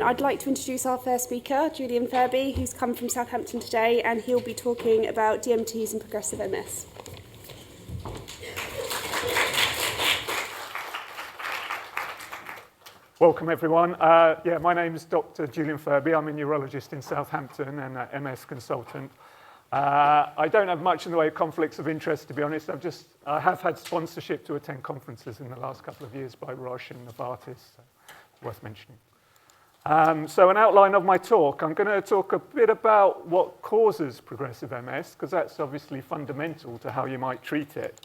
I'd like to introduce our first speaker, Julian Furby, who's come from Southampton today, and he'll be talking about DMTs and progressive MS. Welcome, everyone. My name is Dr. Julian Furby. I'm a neurologist in Southampton and an MS consultant. I don't have much in the way of conflicts of interest, to be honest. I have had sponsorship to attend conferences in the last couple of years by Roche and Novartis, so it's worth mentioning. So an outline of my talk. I'm going to talk a bit about what causes progressive MS, because that's obviously fundamental to how you might treat it.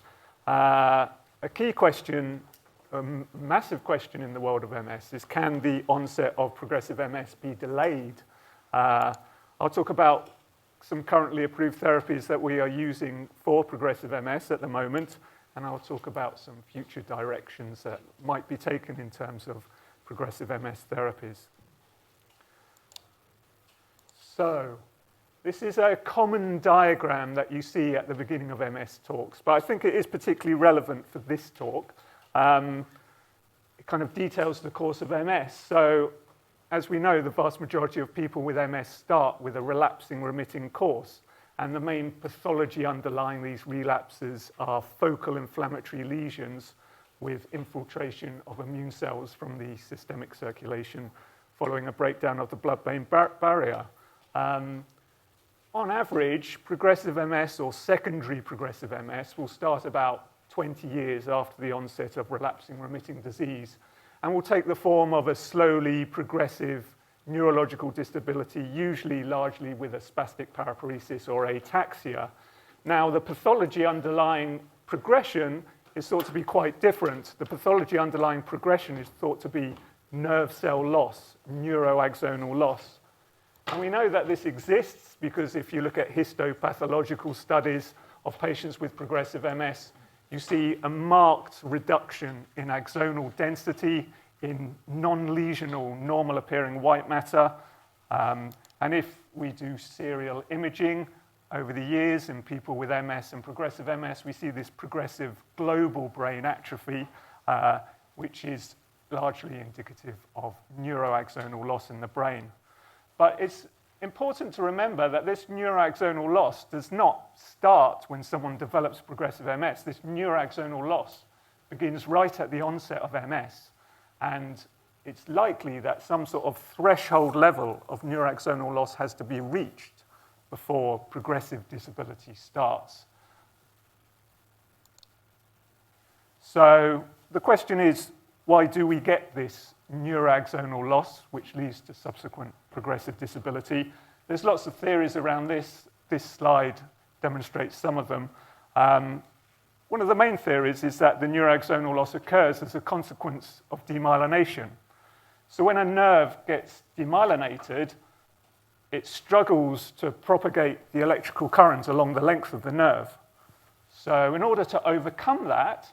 A key question, a massive question in the world of MS is, can the onset of progressive MS be delayed? I'll talk about some currently approved therapies that we are using for progressive MS at the moment, and I'll talk about some future directions that might be taken in terms of progressive MS therapies. So, this is a common diagram that you see at the beginning of MS talks, but I think it is particularly relevant for this talk. It kind of details the course of MS. So, as we know, the vast majority of people with MS start with a relapsing remitting course, and the main pathology underlying these relapses are focal inflammatory lesions with infiltration of immune cells from the systemic circulation following a breakdown of the blood-brain barrier. On average, progressive MS or secondary progressive MS will start about 20 years after the onset of relapsing remitting disease, and will take the form of a slowly progressive neurological disability, usually largely with a spastic paraparesis or ataxia. Now, the pathology underlying progression is thought to be quite different. The pathology underlying progression is thought to be nerve cell loss, neuroaxonal loss. And we know that this exists because if you look at histopathological studies of patients with progressive MS, you see a marked reduction in axonal density in non-lesional, normal-appearing white matter. And if we do serial imaging over the years in people with MS and progressive MS, we see this progressive global brain atrophy, which is largely indicative of neuroaxonal loss in the brain. But it's important to remember that this neuroaxonal loss does not start when someone develops progressive MS. This neuroaxonal loss begins right at the onset of MS, and it's likely that some sort of threshold level of neuroaxonal loss has to be reached before progressive disability starts. So the question is, why do we get this neuroaxonal loss, which leads to subsequent progressive disability? There's lots of theories around this. This slide demonstrates some of them. One of the main theories is that the neuroaxonal loss occurs as a consequence of demyelination. So when a nerve gets demyelinated, it struggles to propagate the electrical current along the length of the nerve. So in order to overcome that,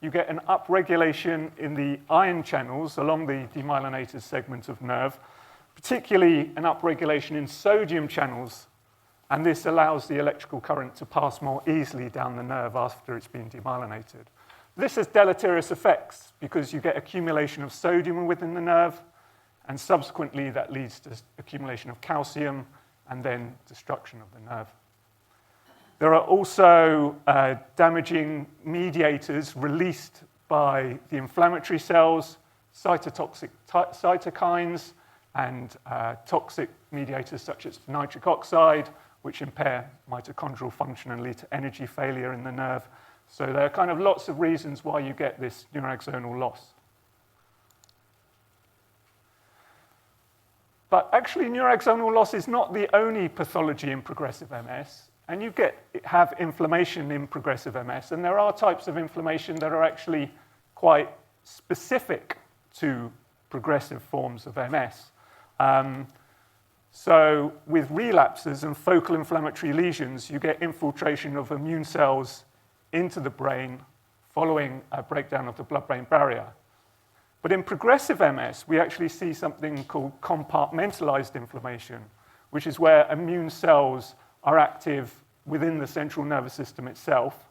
you get an upregulation in the ion channels along the demyelinated segment of nerve, particularly an upregulation in sodium channels, and this allows the electrical current to pass more easily down the nerve after it's been demyelinated. This has deleterious effects because you get accumulation of sodium within the nerve, and subsequently that leads to accumulation of calcium and then destruction of the nerve. There are also damaging mediators released by the inflammatory cells, cytotoxic cytokines, and toxic mediators such as nitric oxide, which impair mitochondrial function and lead to energy failure in the nerve. So there are kind of lots of reasons why you get this neuroaxonal loss. But actually, neuroaxonal loss is not the only pathology in progressive MS. And you have inflammation in progressive MS, and there are types of inflammation that are actually quite specific to progressive forms of MS. So with relapses and focal inflammatory lesions, you get infiltration of immune cells into the brain following a breakdown of the blood-brain barrier. But in progressive MS, we actually see something called compartmentalized inflammation, which is where immune cells are active within the central nervous system itself.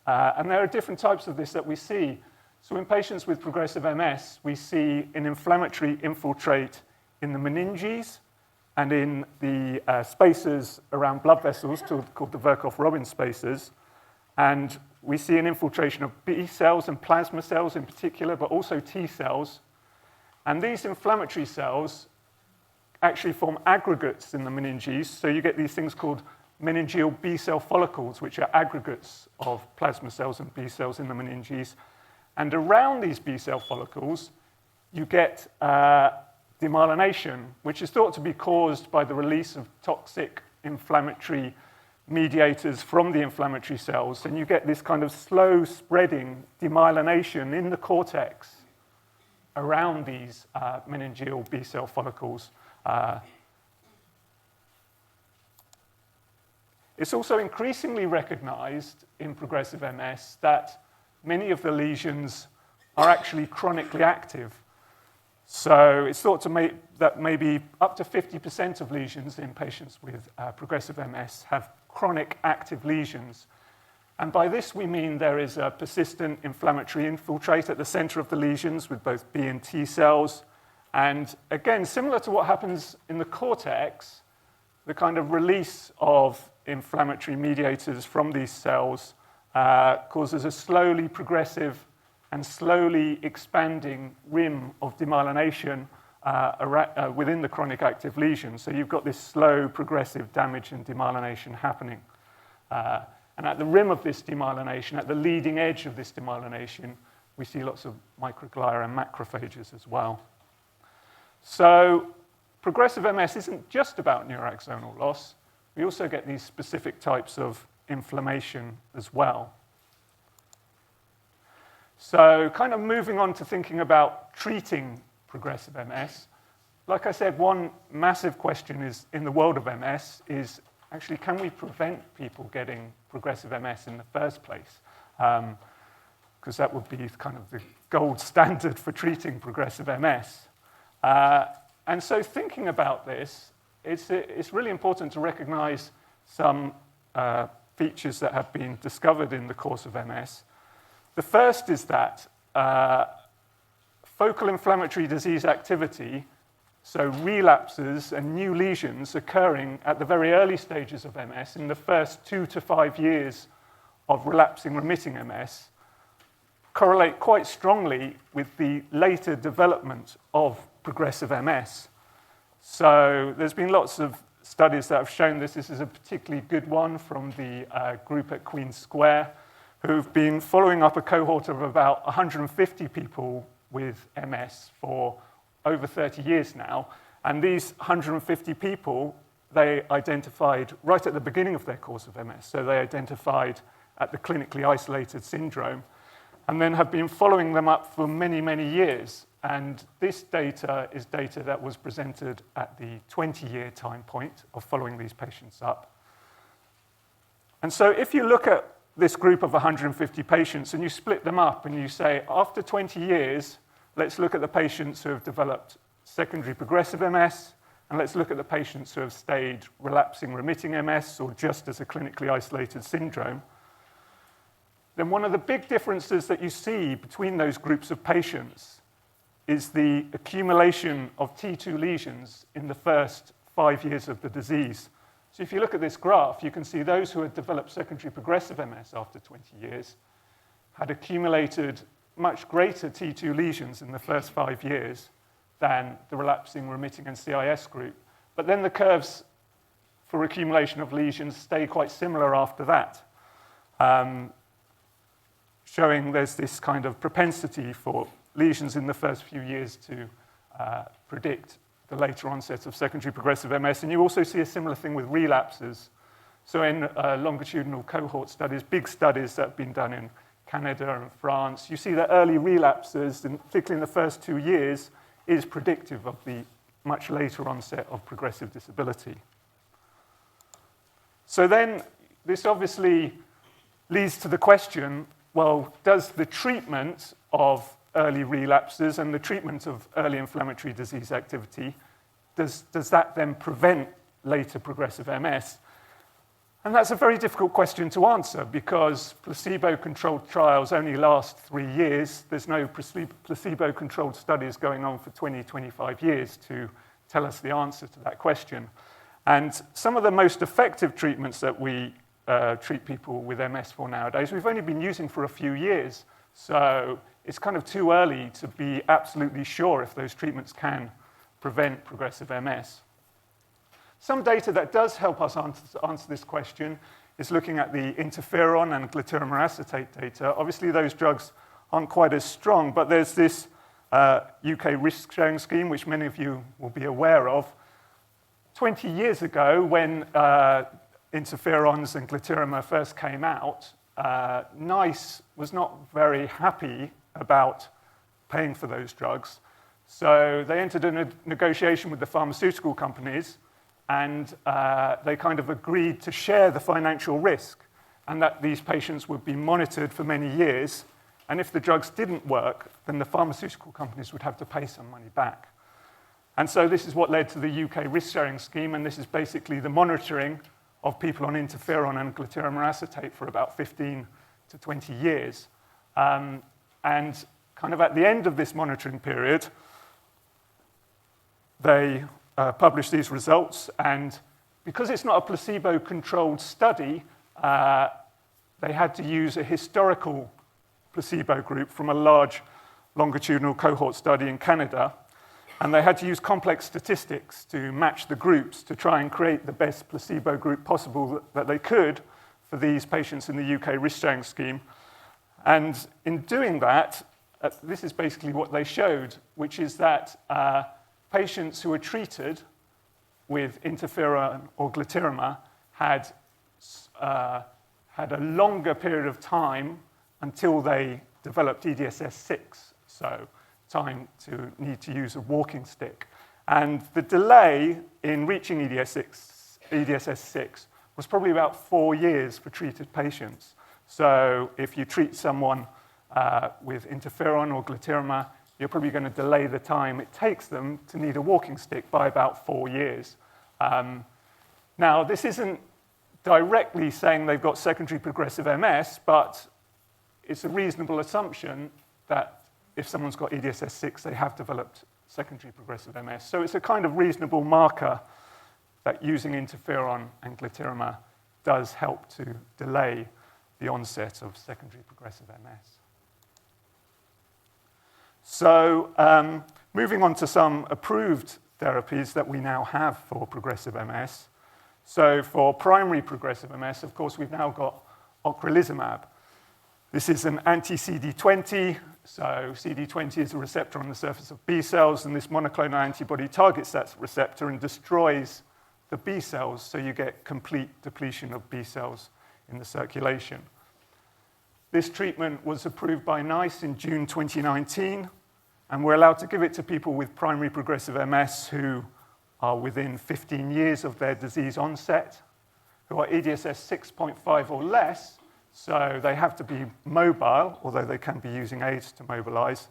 And there are different types of this that we see. So in patients with progressive MS, we see an inflammatory infiltrate in the meninges and in the spaces around blood vessels called the Virchow-Robin spaces. And we see an infiltration of B cells and plasma cells in particular, but also T cells. And these inflammatory cells actually form aggregates in the meninges. So you get these things called meningeal B cell follicles, which are aggregates of plasma cells and B cells in the meninges. And around these B cell follicles, you get demyelination, which is thought to be caused by the release of toxic inflammatory mediators from the inflammatory cells. And you get this kind of slow spreading demyelination in the cortex around these meningeal B cell follicles. It's also increasingly recognized in progressive MS that many of the lesions are actually chronically active. So it's thought to that maybe up to 50% of lesions in patients with progressive MS have chronic active lesions. And by this we mean there is a persistent inflammatory infiltrate at the center of the lesions with both B and T cells. And again, similar to what happens in the cortex, the kind of release of inflammatory mediators from these cells causes a slowly progressive and slowly expanding rim of demyelination within the chronic active lesion. So you've got this slow progressive damage and demyelination happening. And at the rim of this demyelination, at the leading edge of this demyelination, we see lots of microglia and macrophages as well. So progressive MS isn't just about neuroaxonal loss. We also get these specific types of inflammation as well. So kind of moving on to thinking about treating progressive MS. Like I said, one massive question is in the world of MS is actually, can we prevent people getting progressive MS in the first place? Because that would be kind of the gold standard for treating progressive MS. And so thinking about this, it's really important to recognize some features that have been discovered in the course of MS. The first is that focal inflammatory disease activity, so relapses and new lesions occurring at the very early stages of MS in the first 2 to 5 years of relapsing remitting MS, correlate quite strongly with the later development of progressive MS. So there's been lots of studies that have shown this. This is a particularly good one from the group at Queen's Square, who've been following up a cohort of about 150 people with MS for over 30 years now. And these 150 people, they identified right at the beginning of their course of MS. So they identified at the clinically isolated syndrome, and then have been following them up for many, many years. And this data is data that was presented at the 20-year time point of following these patients up. And so if you look at this group of 150 patients and you split them up and you say, after 20 years, let's look at the patients who have developed secondary progressive MS, and let's look at the patients who have stayed relapsing remitting MS or just as a clinically isolated syndrome, then one of the big differences that you see between those groups of patients is the accumulation of T2 lesions in the first 5 years of the disease. So if you look at this graph, you can see those who had developed secondary progressive MS after 20 years had accumulated much greater T2 lesions in the first 5 years than the relapsing, remitting, and CIS group. But then the curves for accumulation of lesions stay quite similar after that, showing there's this kind of propensity for lesions in the first few years to predict the later onset of secondary progressive MS. And you also see a similar thing with relapses. So in longitudinal cohort studies, big studies that have been done in Canada and France, you see that early relapses, and particularly in the first 2 years, is predictive of the much later onset of progressive disability. So then this obviously leads to the question, well, does the treatment of early relapses and the treatment of early inflammatory disease activity, does that then prevent later progressive MS? And that's a very difficult question to answer because placebo-controlled trials only last 3 years. There's no placebo-controlled studies going on for 20, 25 years to tell us the answer to that question. And some of the most effective treatments that we treat people with MS for nowadays, we've only been using for a few years. So it's kind of too early to be absolutely sure if those treatments can prevent progressive MS. Some data that does help us answer this question is looking at the interferon and glutarimer acetate data. Obviously, those drugs aren't quite as strong, but there's this UK risk-sharing scheme, which many of you will be aware of. 20 years ago, when interferons and glutarimer first came out, NICE was not very happy about paying for those drugs. So they entered a negotiation with the pharmaceutical companies, and they kind of agreed to share the financial risk, and that these patients would be monitored for many years. And if the drugs didn't work, then the pharmaceutical companies would have to pay some money back. And so this is what led to the UK risk-sharing scheme, and this is basically the monitoring of people on interferon and glutarimer acetate for about 15 to 20 years. And kind of at the end of this monitoring period, they published these results, and because it's not a placebo-controlled study, they had to use a historical placebo group from a large longitudinal cohort study in Canada, and they had to use complex statistics to match the groups to try and create the best placebo group possible that they could for these patients in the UK risk-sharing scheme. And in doing that, this is basically what they showed, which is that patients who were treated with interferon or glutarimer had a longer period of time until they developed EDSS-6, so time to need to use a walking stick. And the delay in reaching EDSS-6 was probably about 4 years for treated patients. So if you treat someone with interferon or glutarimer, you're probably going to delay the time it takes them to need a walking stick by about 4 years. Now, this isn't directly saying they've got secondary progressive MS, but it's a reasonable assumption that if someone's got EDSS-6, they have developed secondary progressive MS. So it's a kind of reasonable marker that using interferon and glutarimer does help to delay the onset of secondary progressive MS. So moving on to some approved therapies that we now have for progressive MS. So for primary progressive MS, of course, we've now got ocrelizumab. This is an anti-CD20. So CD20 is a receptor on the surface of B cells, and this monoclonal antibody targets that receptor and destroys the B cells, so you get complete depletion of B cells in the circulation. This treatment was approved by NICE in June 2019, and we're allowed to give it to people with primary progressive MS who are within 15 years of their disease onset, who are EDSS 6.5 or less, so they have to be mobile, although they can be using aids to mobilize.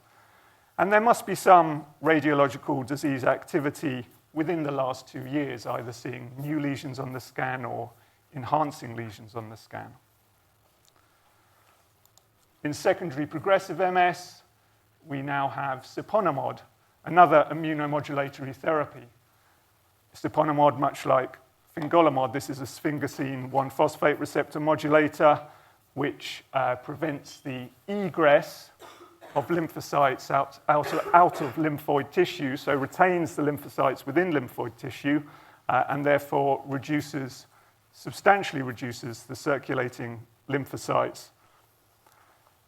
And there must be some radiological disease activity within the last 2 years, either seeing new lesions on the scan or enhancing lesions on the scan. In secondary progressive MS, we now have siponimod, another immunomodulatory therapy. Siponimod, much like fingolimod, this is a sphingosine 1-phosphate receptor modulator, which prevents the egress of lymphocytes out of lymphoid tissue, so retains the lymphocytes within lymphoid tissue, and therefore substantially reduces the circulating lymphocytes.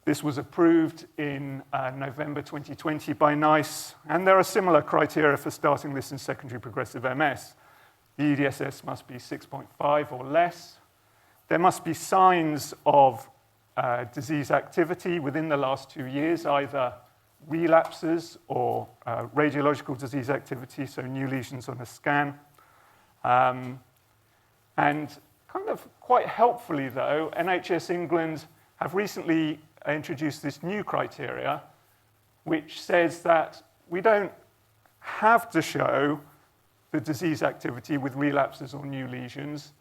This was approved in November 2020 by NICE, and there are similar criteria for starting this in secondary progressive MS. The EDSS must be 6.5 or less. There must be signs of disease activity within the last 2 years, either relapses or radiological disease activity, so new lesions on a scan. And kind of quite helpfully, though, NHS England have recently introduced this new criteria, which says that we don't have to show the disease activity with relapses or new lesions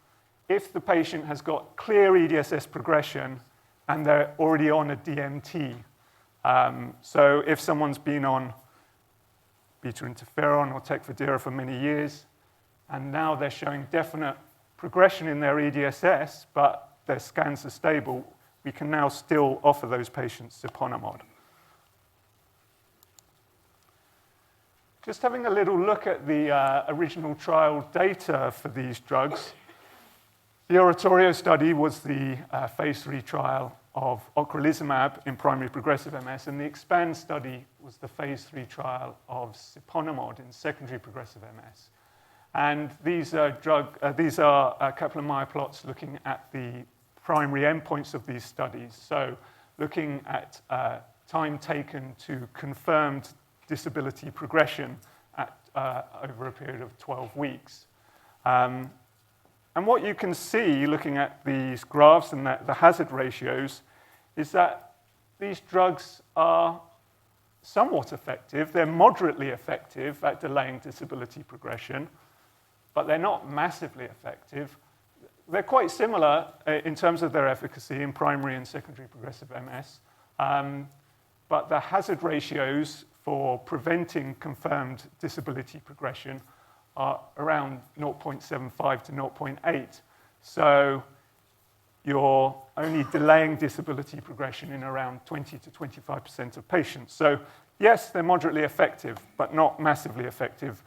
if the patient has got clear EDSS progression and they're already on a DMT. So if someone's been on beta interferon or Tecfidera for many years, and now they're showing definite progression in their EDSS, but their scans are stable. We can now still offer those patients siponimod. Just having a little look at the original trial data for these drugs. The Oratorio study was the phase 3 trial of ocrelizumab in primary progressive MS, and the EXPAND study was the phase 3 trial of siponimod in secondary progressive MS. And these are Kaplan-Meier plots looking at the primary endpoints of these studies. So looking at time taken to confirmed disability progression at, over a period of 12 weeks. And what you can see, looking at these graphs and the hazard ratios, is that these drugs are somewhat effective. They're moderately effective at delaying disability progression, but they're not massively effective. They're quite similar in terms of their efficacy in primary and secondary progressive MS, but the hazard ratios for preventing confirmed disability progression are around 0.75 to 0.8. So you're only delaying disability progression in around 20 to 25% of patients. So yes, they're moderately effective, but not massively effective.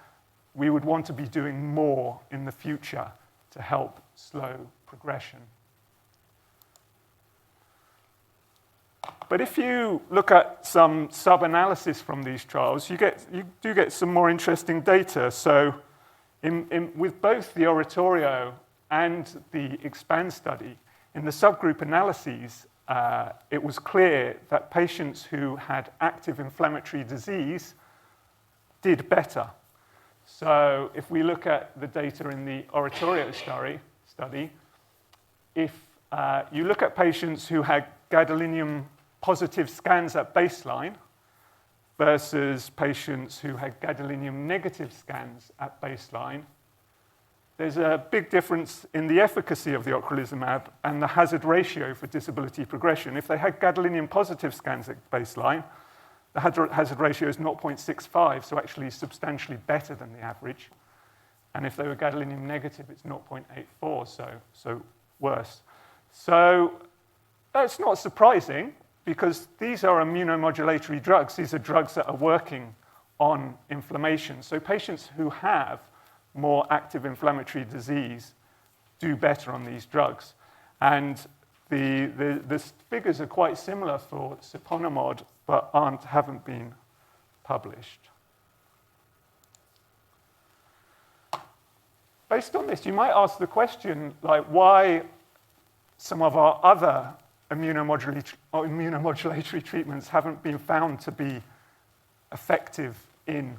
We would want to be doing more in the future to help slow progression. But if you look at some sub-analysis from these trials, you do get some more interesting data. So with both the Oratorio and the EXPAND study, in the subgroup analyses, it was clear that patients who had active inflammatory disease did better. So if we look at the data in the Oratorio study, if you look at patients who had gadolinium positive scans at baseline versus patients who had gadolinium negative scans at baseline, there's a big difference in the efficacy of the ocrelizumab and the hazard ratio for disability progression. If they had gadolinium positive scans at baseline, the hazard ratio is 0.65, so actually substantially better than the average. And if they were gadolinium negative, it's 0.84, so worse. So that's not surprising, because these are immunomodulatory drugs. These are drugs that are working on inflammation. So patients who have more active inflammatory disease do better on these drugs. And the figures are quite similar for siponimod, but haven't been published. Based on this, you might ask the question, like, why some of our other immunomodulatory treatments haven't been found to be effective in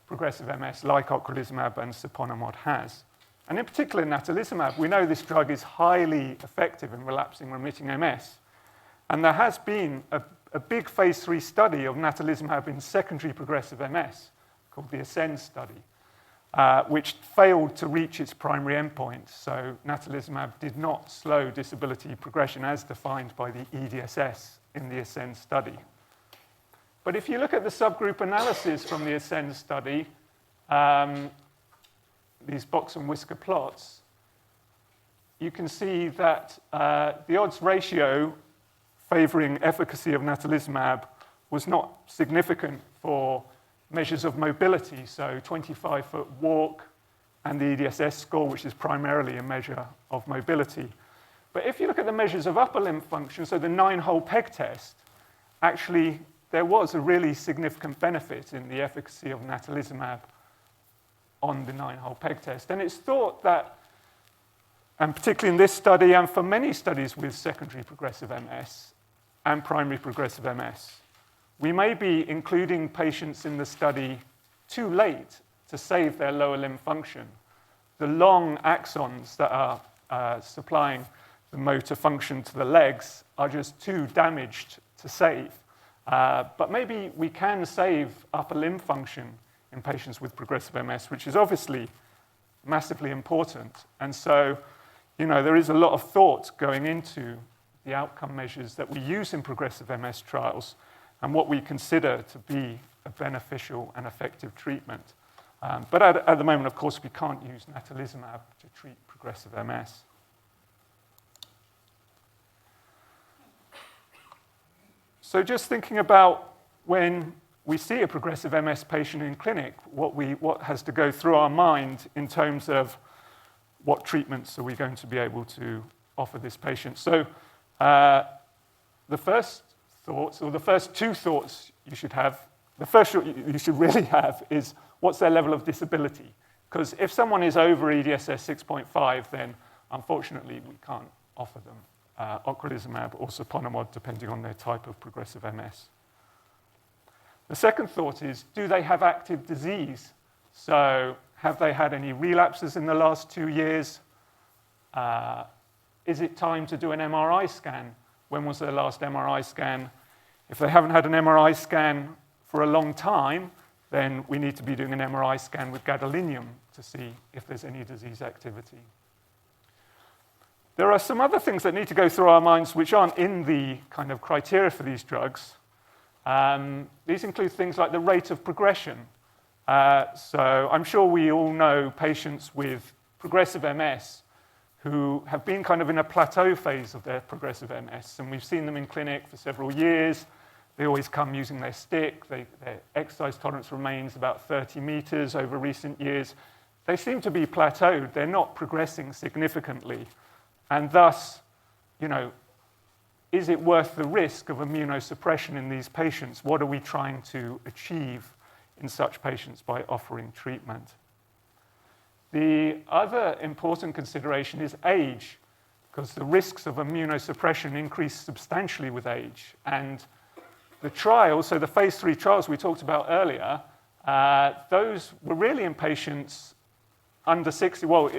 progressive MS like ocrelizumab and siponimod has. And in particular, natalizumab, we know this drug is highly effective in relapsing remitting MS. And there has been a big phase 3 study of natalizumab in secondary progressive MS called the ASCEND study, which failed to reach its primary endpoint. So natalizumab did not slow disability progression as defined by the EDSS in the ASCEND study. But if you look at the subgroup analysis from the ASCEND study, these box and whisker plots, you can see that the odds ratio favoring efficacy of natalizumab was not significant for measures of mobility, so 25-foot walk and the EDSS score, which is primarily a measure of mobility. But if you look at the measures of upper limb function, so the 9-hole peg test, actually there was a really significant benefit in the efficacy of natalizumab on the 9-hole peg test. And it's thought that, and particularly in this study and for many studies with secondary progressive MS and primary progressive MS, we may be including patients in the study too late to save their lower limb function. The long axons that are supplying the motor function to the legs are just too damaged to save. But maybe we can save upper limb function in patients with progressive MS, which is obviously massively important. And so, there is a lot of thought going into the outcome measures that we use in progressive MS trials and what we consider to be a beneficial and effective treatment. But at the moment, of course, we can't use natalizumab to treat progressive MS. So just thinking about when we see a progressive MS patient in clinic, what has to go through our mind in terms of what treatments are we going to be able to offer this patient. So the first thoughts, or the first two thoughts you should have, the first you should really have is what's their level of disability? Because if someone is over EDSS 6.5, then unfortunately we can't offer them ocrelizumab or siponimod, depending on their type of progressive MS. The second thought is, do they have active disease? So have they had any relapses in the last 2 years? Is it time to do an MRI scan? When was their last MRI scan? If they haven't had an MRI scan for a long time, then we need to be doing an MRI scan with gadolinium to see if there's any disease activity. There are some other things that need to go through our minds which aren't in the kind of criteria for these drugs. These include things like the rate of progression. So I'm sure we all know patients with progressive MS who have been kind of in a plateau phase of their progressive MS, and we've seen them in clinic for several years. They always come using their stick. Their exercise tolerance remains about 30 meters over recent years. They seem to be plateaued. They're not progressing significantly. And thus, is it worth the risk of immunosuppression in these patients? What are we trying to achieve in such patients by offering treatment? The other important consideration is age, because the risks of immunosuppression increase substantially with age. And the trials, so the phase 3 trials we talked about earlier, those were really in patients under 60. Well,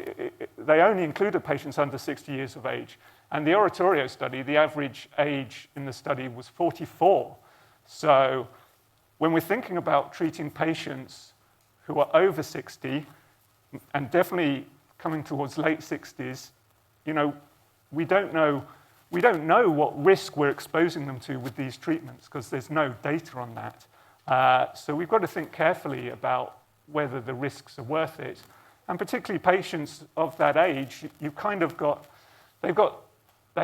they only included patients under 60 years of age. And the Oratorio study, the average age in the study was 44. So when we're thinking about treating patients who are over 60, and definitely coming towards late 60s, we don't know what risk we're exposing them to with these treatments, because there's no data on that. So we've got to think carefully about whether the risks are worth it. And particularly patients of that age, you've kind of got, they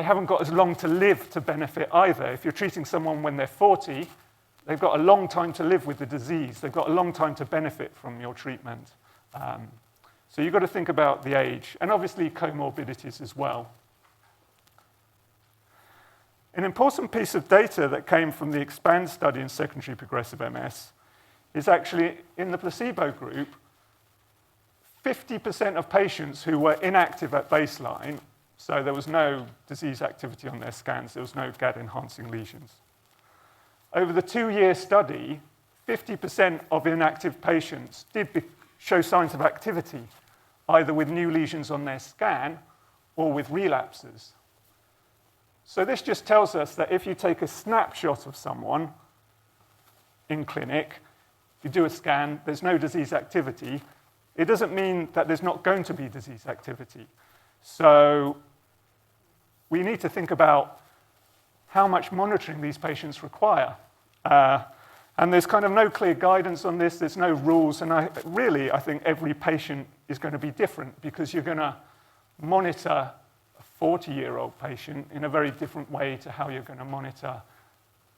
haven't got as long to live to benefit either. If you're treating someone when they're 40, they've got a long time to live with the disease. They've got a long time to benefit from your treatment. So you've got to think about the age, and obviously comorbidities as well. An important piece of data that came from the EXPAND study in secondary progressive MS is actually in the placebo group, 50% of patients who were inactive at baseline, so there was no disease activity on their scans, there was no GAD-enhancing lesions. Over the 2-year study, 50% of inactive patients did show signs of activity, either with new lesions on their scan or with relapses. So this just tells us that if you take a snapshot of someone in clinic, you do a scan, there's no disease activity, it doesn't mean that there's not going to be disease activity. So we need to think about how much monitoring these patients require. And there's kind of no clear guidance on this, there's no rules, and I think every patient is going to be different, because you're going to monitor a 40-year-old patient in a very different way to how you're going to monitor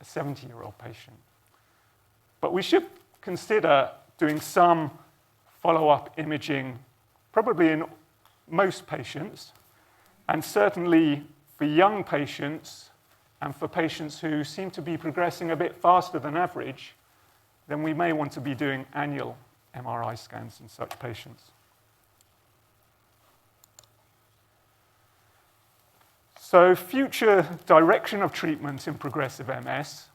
a 70-year-old patient. But we should consider doing some follow-up imaging, probably in most patients, and certainly for young patients and for patients who seem to be progressing a bit faster than average, then we may want to be doing annual MRI scans in such patients. So future direction of treatment in progressive MS.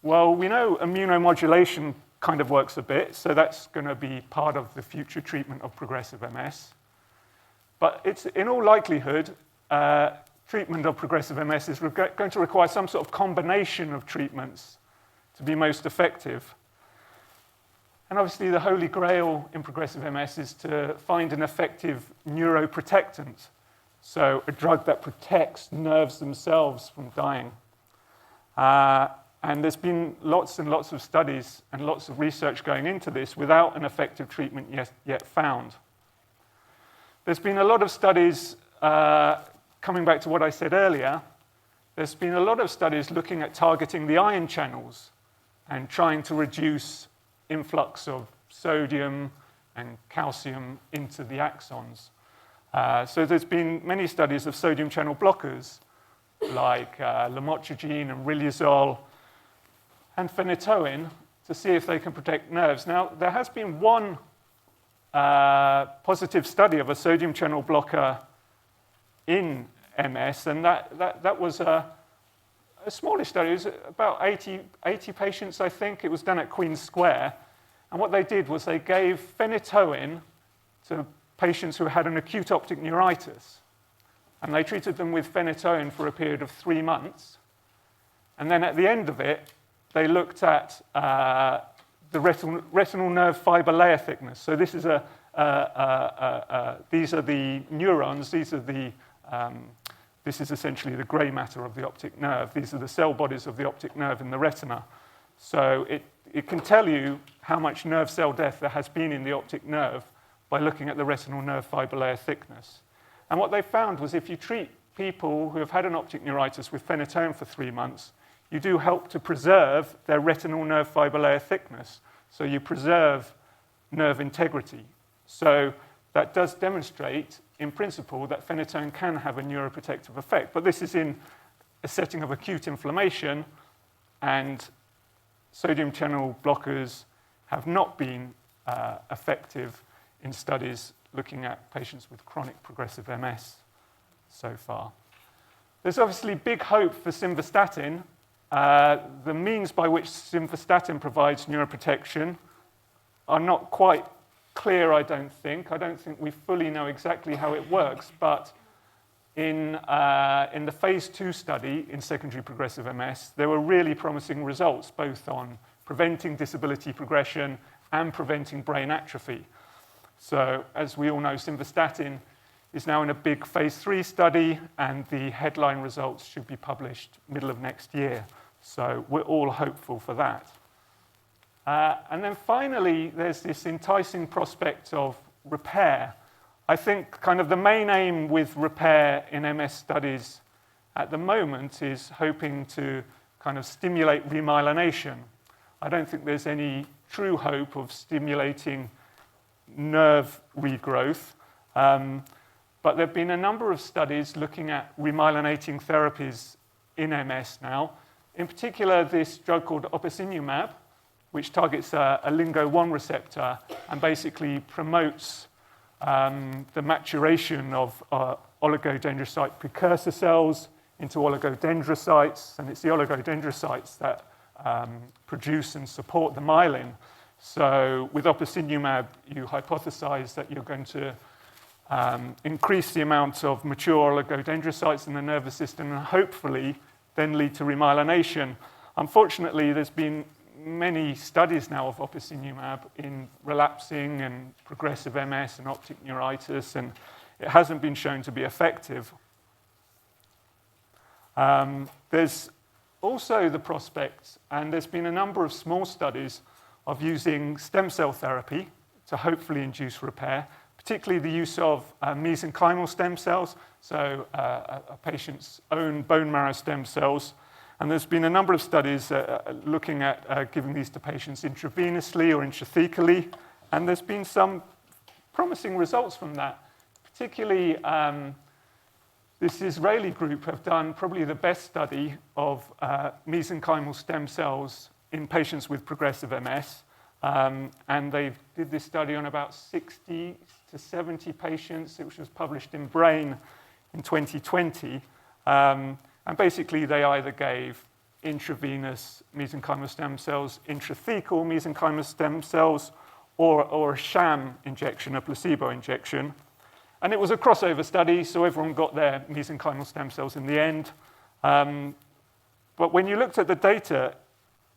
Well, we know immunomodulation kind of works a bit, so that's going to be part of the future treatment of progressive MS. But it's, in all likelihood, treatment of progressive MS is going to require some sort of combination of treatments to be most effective. And obviously the holy grail in progressive MS is to find an effective neuroprotectant, so a drug that protects nerves themselves from dying. And there's been lots and lots of studies and lots of research going into this without an effective treatment yet found. There's been a lot of studies, coming back to what I said earlier, there's been a lot of studies looking at targeting the ion channels and trying to reduce influx of sodium and calcium into the axons. So there's been many studies of sodium channel blockers like lamotrigine and riluzole and phenytoin to see if they can protect nerves. Now, there has been one positive study of a sodium channel blocker in MS, and that was a smallish study. It was about 80 patients, I think. It was done at Queen's Square. And what they did was they gave phenytoin to patients who had an acute optic neuritis. And they treated them with phenytoin for a period of 3 months. And then at the end of it, they looked at the retinal nerve fiber layer thickness. So this is these are the neurons. This is essentially the grey matter of the optic nerve. These are the cell bodies of the optic nerve in the retina. So it can tell you how much nerve cell death there has been in the optic nerve by looking at the retinal nerve fiber layer thickness. And what they found was if you treat people who have had an optic neuritis with phenytoin for 3 months, you do help to preserve their retinal nerve fiber layer thickness. So you preserve nerve integrity. So that does demonstrate, in principle, that phenytoin can have a neuroprotective effect. But this is in a setting of acute inflammation, and sodium channel blockers have not been effective in studies looking at patients with chronic progressive MS so far. There's obviously big hope for simvastatin. The means by which simvastatin provides neuroprotection are not quite clear, I don't think. I don't think we fully know exactly how it works, but in the phase 2 study in secondary progressive MS, there were really promising results, both on preventing disability progression and preventing brain atrophy. So, as we all know, simvastatin is now in a big phase 3 study, and the headline results should be published middle of next year. So we're all hopeful for that. And then finally, there's this enticing prospect of repair. I think kind of the main aim with repair in MS studies at the moment is hoping to kind of stimulate remyelination. I don't think there's any true hope of stimulating nerve regrowth. But there have been a number of studies looking at remyelinating therapies in MS now. In particular, this drug called opicinumab, which targets a LINGO-1 receptor and basically promotes the maturation of oligodendrocyte precursor cells into oligodendrocytes, and it's the oligodendrocytes that produce and support the myelin. So with opicinumab, you hypothesize that you're going to increase the amount of mature oligodendrocytes in the nervous system and hopefully then lead to remyelination. Unfortunately, there's been many studies now of opicinumab in relapsing and progressive MS and optic neuritis, and it hasn't been shown to be effective. There's also the prospect, and there's been a number of small studies of using stem cell therapy to hopefully induce repair, particularly the use of mesenchymal stem cells, so a patient's own bone marrow stem cells. And there's been a number of studies looking at giving these to patients intravenously or intrathecally, and there's been some promising results from that. Particularly, this Israeli group have done probably the best study of mesenchymal stem cells in patients with progressive MS. And they did this study on about 60 to 70 patients, which was published in Brain in 2020. And basically, they either gave intravenous mesenchymal stem cells, intrathecal mesenchymal stem cells, or a sham injection, a placebo injection. And it was a crossover study, so everyone got their mesenchymal stem cells in the end. But when you looked at the data,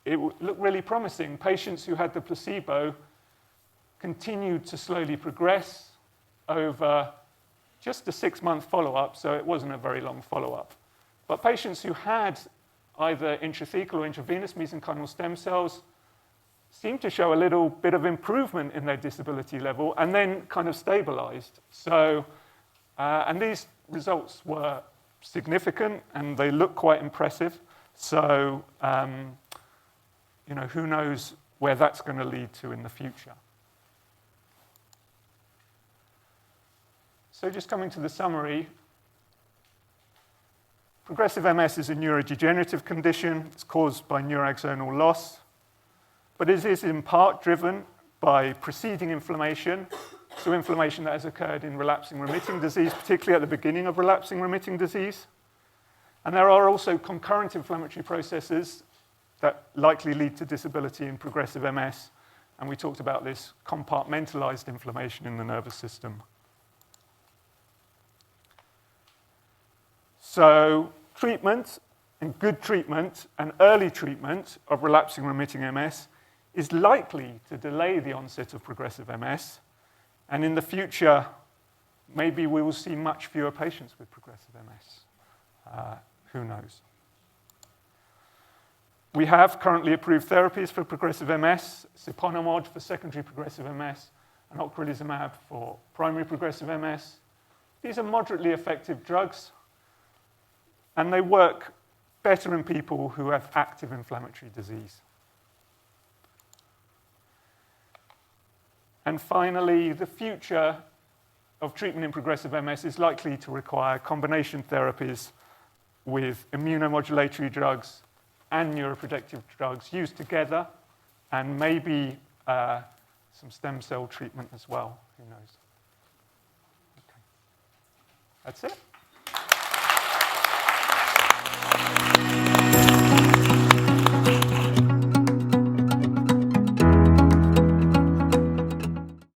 it looked really promising. Patients who had the placebo continued to slowly progress over just a 6-month follow-up, so it wasn't a very long follow-up. But patients who had either intrathecal or intravenous mesenchymal stem cells seemed to show a little bit of improvement in their disability level and then kind of stabilized. So, and these results were significant and they look quite impressive. So, you know, who knows where that's going to lead to in the future. So just coming to the summary, progressive MS is a neurodegenerative condition. It's caused by neuroaxonal loss, but it is in part driven by preceding inflammation, so inflammation that has occurred in relapsing remitting disease, particularly at the beginning of relapsing remitting disease. And there are also concurrent inflammatory processes that likely lead to disability in progressive MS, and we talked about this compartmentalized inflammation in the nervous system. So treatment, and good treatment, and early treatment of relapsing remitting MS is likely to delay the onset of progressive MS, and in the future, maybe we will see much fewer patients with progressive MS. Who knows? We have currently approved therapies for progressive MS, siponimod for secondary progressive MS, and ocrelizumab for primary progressive MS. These are moderately effective drugs, and they work better in people who have active inflammatory disease. And finally, the future of treatment in progressive MS is likely to require combination therapies with immunomodulatory drugs and neuroprotective drugs used together, and maybe some stem cell treatment as well. Who knows? Okay. That's it.